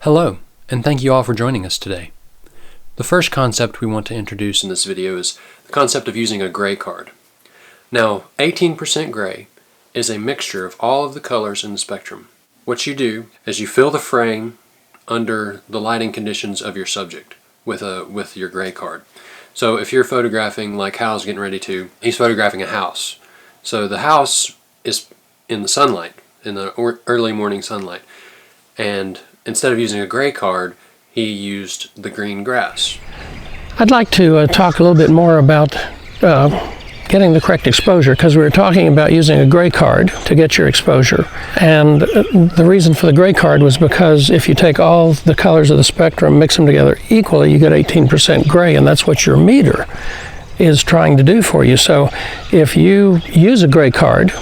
Hello, and thank you all for joining us today. The first concept we want to introduce in this video is the concept of using a gray card. Now, 18% gray is a mixture of all of the colors in the spectrum. What you do is you fill the frame under the lighting conditions of your subject with your gray card. So if you're photographing like Hal's getting ready to, he's photographing a house. So the house is in the sunlight, in the early morning sunlight. And instead of using a gray card, he used the green grass. I'd like to talk a little bit more about getting the correct exposure, because we were talking about using a gray card to get your exposure. And the reason for the gray card was because if you take all the colors of the spectrum, mix them together equally, you get 18% gray, and that's what your meter is trying to do for you. So if you use a gray card,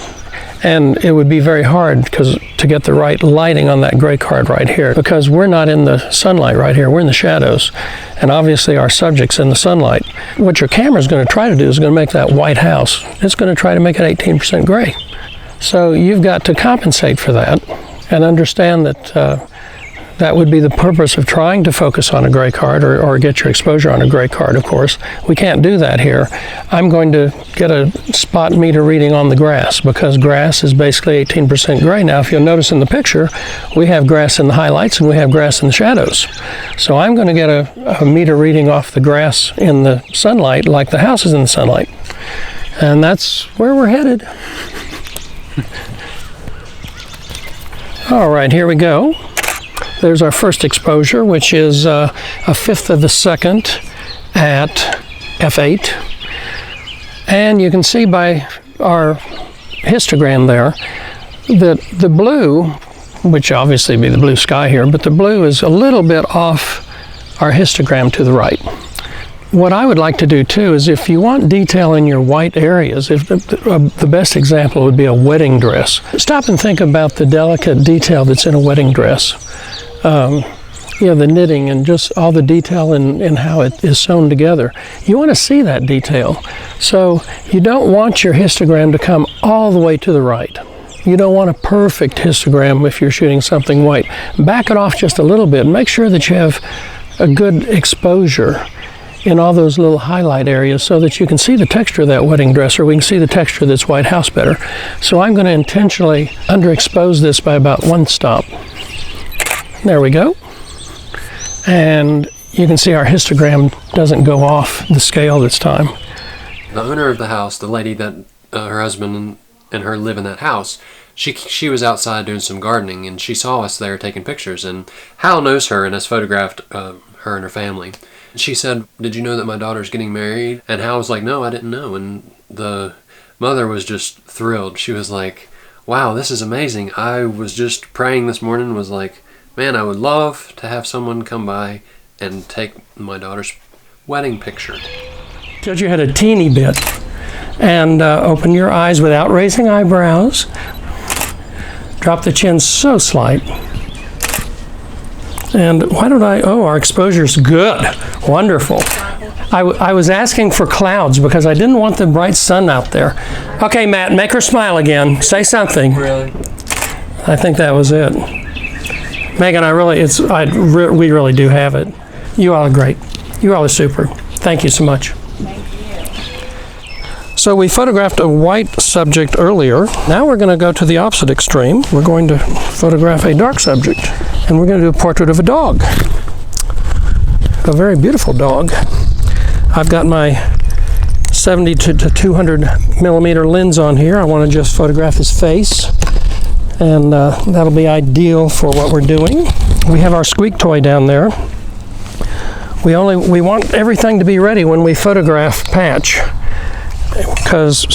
and it would be very hard to get the right lighting on that gray card right here, because we're not in the sunlight right here, we're in the shadows, and obviously our subject's in the sunlight. What your camera is going to try to do is going to make that white house. It's going to try to make it 18% gray. So you've got to compensate for that and understand that that would be the purpose of trying to focus on a gray card or get your exposure on a gray card, of course. We can't do that here. I'm going to get a spot meter reading on the grass, because grass is basically 18% gray. Now, if you'll notice in the picture, we have grass in the highlights and we have grass in the shadows. So I'm going to get a meter reading off the grass in the sunlight like the house is in the sunlight. And that's where we're headed. All right, here we go. There's our first exposure, which is a fifth of a second at f8. And you can see by our histogram there that the blue, which obviously be the blue sky here, but the blue is a little bit off our histogram to the right. What I would like to do too is, if you want detail in your white areas, the best example would be a wedding dress. Stop and think about the delicate detail that's in a wedding dress. The knitting and just all the detail in how it is sewn together. You want to see that detail. So you don't want your histogram to come all the way to the right. You don't want a perfect histogram if you're shooting something white. Back it off just a little bit and make sure that you have a good exposure in all those little highlight areas so that you can see the texture of that wedding dress, or we can see the texture of this white house better. So I'm going to intentionally underexpose this by about one stop. There we go. And you can see our histogram doesn't go off the scale this time. The owner of the house, the lady that her husband and her live in that house, she was outside doing some gardening, and she saw us there taking pictures, and Hal knows her and has photographed her and her family. She said, "Did you know that my daughter's getting married?" And Hal was like, "No, I didn't know." And the mother was just thrilled. She was like, "Wow, this is amazing. I was just praying this morning, was like, man, I would love to have someone come by and take my daughter's wedding picture." Tilt your head a teeny bit and open your eyes without raising eyebrows. Drop the chin so slight. And our exposure's good. Wonderful. I was asking for clouds because I didn't want the bright sun out there. Okay, Matt, make her smile again. Say something. Really? I think that was it. Megan, we really do have it. You all are great. You all are super. Thank you so much. Thank you. So we photographed a white subject earlier. Now we're going to go to the opposite extreme. We're going to photograph a dark subject. And we're going to do a portrait of a dog. A very beautiful dog. I've got my 70 to 200 millimeter lens on here. I want to just photograph his face. And that'll be ideal for what we're doing. We have our squeak toy down there. We want everything to be ready when we photograph Patch, because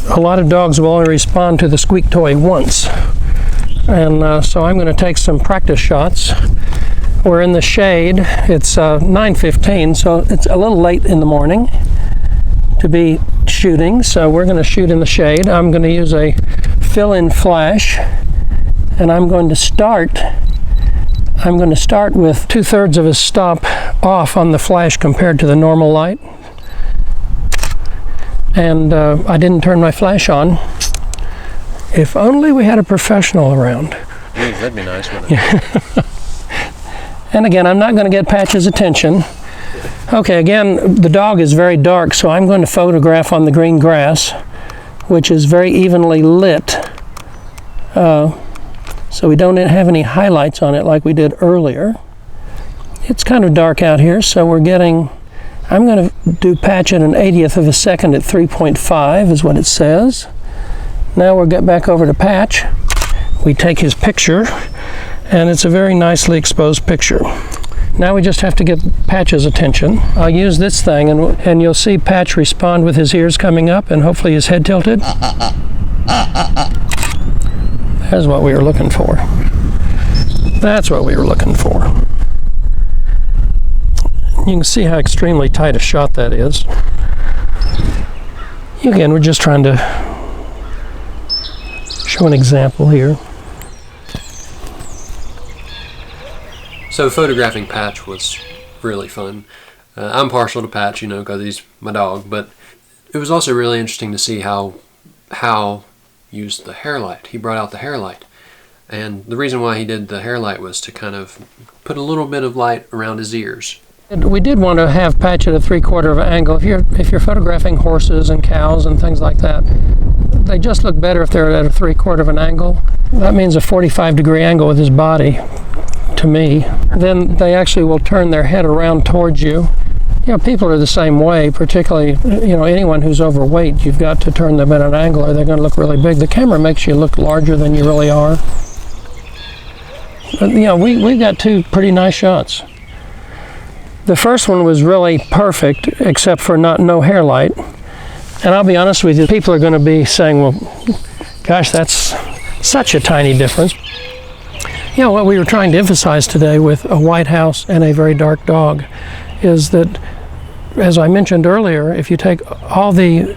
a lot of dogs will only respond to the squeak toy once. And so I'm going to take some practice shots. We're in the shade. It's 9:15, so it's a little late in the morning to be shooting, so we're going to shoot in the shade. I'm going to use a fill-in flash, and I'm going to start with 2/3 of a stop off on the flash compared to the normal light. And I didn't turn my flash on. If only we had a professional around. That'd be nice, wouldn't it? And again, I'm not going to get Patch's attention. Okay, again, the dog is very dark, so I'm going to photograph on the green grass, which is very evenly lit. So we don't have any highlights on it like we did earlier. It's kind of dark out here, so I'm going to do Patch at 1/80th of a second at 3.5 is what it says. Now we'll get back over to Patch. We take his picture, and it's a very nicely exposed picture. Now we just have to get Patch's attention. I'll use this thing, and you'll see Patch respond with his ears coming up and hopefully his head tilted. That's what we were looking for. That's what we were looking for. You can see how extremely tight a shot that is. Again, we're just trying to show an example here. So photographing Patch was really fun. I'm partial to Patch, you know, because he's my dog, but it was also really interesting to see how used the hair light. He brought out the hair light. And the reason why he did the hair light was to kind of put a little bit of light around his ears. And we did want to have Patch at a 3/4 of an angle. If you're photographing horses and cows and things like that, they just look better if they're at a 3/4 of an angle. That means a 45-degree angle with his body, to me. Then they actually will turn their head around towards you. You know, people are the same way, particularly, you know, anyone who's overweight, you've got to turn them at an angle or they're going to look really big. The camera makes you look larger than you really are. But, you know, we've got two pretty nice shots. The first one was really perfect, except for no hair light. And I'll be honest with you, people are going to be saying, well, gosh, that's such a tiny difference. You know, what we were trying to emphasize today with a white house and a very dark dog is that, as I mentioned earlier, if you take all the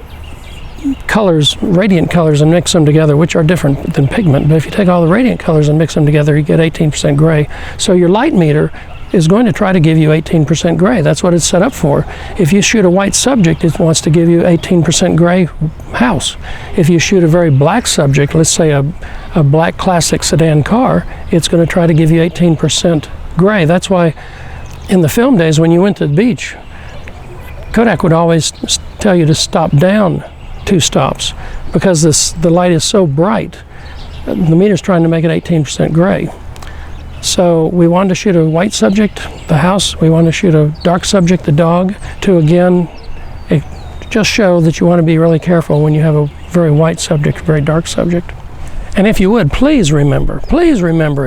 colors, radiant colors, and mix them together, which are different than pigment, but if you take all the radiant colors and mix them together, you get 18% gray. So your light meter is going to try to give you 18% gray. That's what it's set up for. If you shoot a white subject, it wants to give you 18% gray house. If you shoot a very black subject, let's say a black classic sedan car, it's going to try to give you 18% gray. That's why in the film days when you went to the beach, Kodak would always tell you to stop down 2 stops because the light is so bright. The meter's trying to make it 18% gray. So we wanted to shoot a white subject, the house. We wanted to shoot a dark subject, the dog, to again just show that you want to be really careful when you have a very white subject, very dark subject. And if you would, please remember,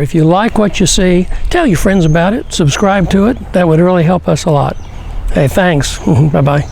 if you like what you see, tell your friends about it, subscribe to it. That would really help us a lot. Hey, thanks. Bye-bye.